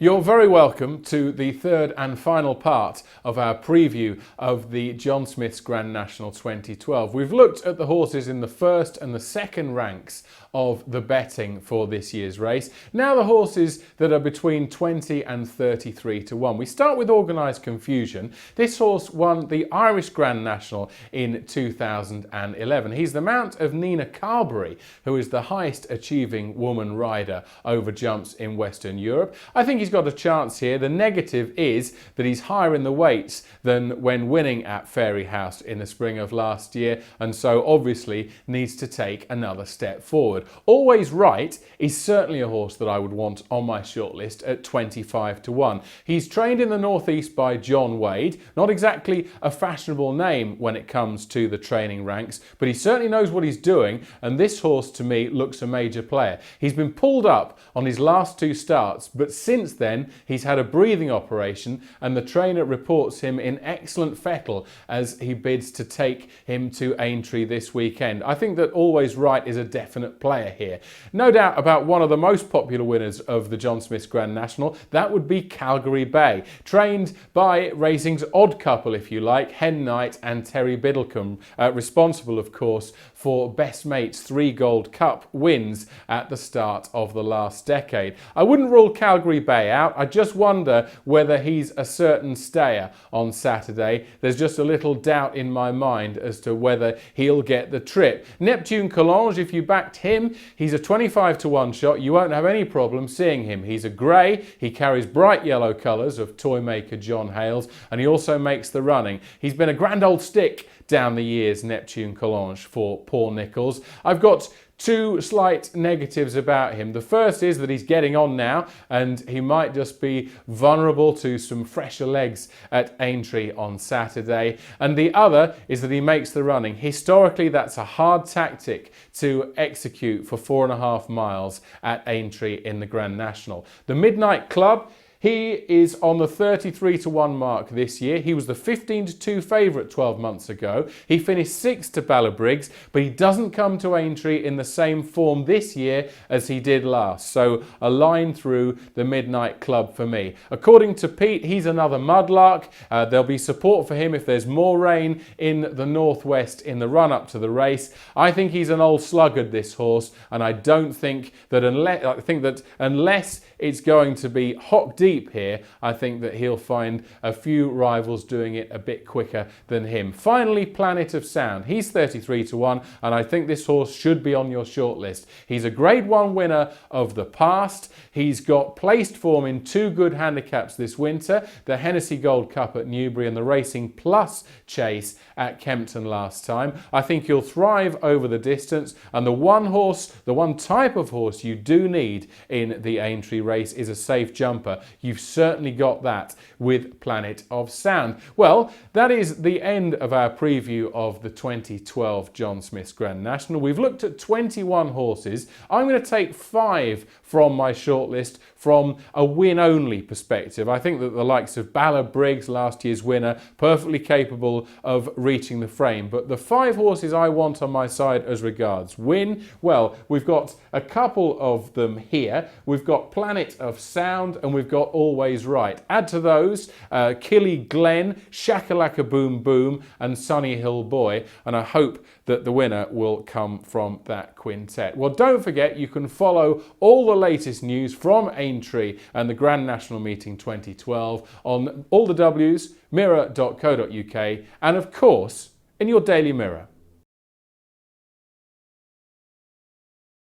You're very welcome to the third and final part of our preview of the John Smith's Grand National 2012. We've looked at the horses in the first and the second ranks of the betting for this year's race. Now the horses that are between 20 and 33 to 1. We start with Organised Confusion. This horse won the Irish Grand National in 2011. He's the mount of Nina Carberry, who is the highest achieving woman rider over jumps in Western Europe. I think he's got a chance here. The negative is that he's higher in the weights than when winning at Fairyhouse in the spring of last year, and so obviously needs to take another step forward. Always Right is certainly a horse that I would want on my shortlist at 25 to 1. He's trained in the Northeast by John Wade, not exactly a fashionable name when it comes to the training ranks, but he certainly knows what he's doing, and this horse to me looks a major player. He's been pulled up on his last two starts, but since then he's had a breathing operation, and the trainer reports him in excellent fettle as he bids to take him to Aintree this weekend. I think that Always Right is a definite player here. No doubt about one of the most popular winners of the John Smith's Grand National. That would be Calgary Bay, trained by racing's odd couple, if you like, Hen Knight and Terry Biddlecombe, responsible of course for Best Mate's 3 Gold Cup wins at the start of the last decade. I wouldn't rule Calgary Bay out. I just wonder whether he's a certain stayer on Saturday. There's just a little doubt in my mind as to whether he'll get the trip. Neptune Collonges, if you backed him, he's a 25 to 1 shot. You won't have any problem seeing him. He's a grey, he carries bright yellow colours of toy maker John Hales, and he also makes the running. He's been a grand old stick down the years, Neptune Collonges, for Paul Nicholls. I've got two slight negatives about him. The first is that he's getting on now, and he might just be vulnerable to some fresher legs at Aintree on Saturday. And the other is that he makes the running. Historically, that's a hard tactic to execute for 4.5 miles at Aintree in the Grand National. The Midnight Club, he is on the 33 to 1 mark this year. He was the 15 to 2 favourite 12 months ago. He finished 6th to Ballabriggs, but he doesn't come to Aintree in the same form this year as he did last. So a line through the Midnight Club for me. According to Pete, he's another mudlark. There'll be support for him if there's more rain in the northwest in the run up to the race. I think he's an old sluggard, this horse, and I don't think that unless it's going to be hock deep here, I think that he'll find a few rivals doing it a bit quicker than him. Finally, Planet of Sound. He's 33 to 1, and I think this horse should be on your shortlist. He's a Grade 1 winner of the past. He's got placed form in 2 good handicaps this winter, the Hennessy Gold Cup at Newbury and the Racing Plus Chase at Kempton last time. I think he'll thrive over the distance, and the one type of horse you do need in the Aintree race is a safe jumper. You've certainly got that with Planet of Sound. Well, that is the end of our preview of the 2012 John Smith's Grand National. We've looked at 21 horses. I'm going to take 5 from my shortlist from a win-only perspective. I think that the likes of Ballabriggs, last year's winner, perfectly capable of reaching the frame. But the 5 horses I want on my side as regards win, well, we've got a couple of them here. We've got Planet of Sound and we've got Always Right. Add to those Killy Glen, Shakalaka Boom Boom and Sunny Hill Boy, and I hope that the winner will come from that quintet. Well, don't forget you can follow all the latest news from Aintree and the Grand National Meeting 2012 on all the W's, mirror.co.uk, and of course in your Daily Mirror.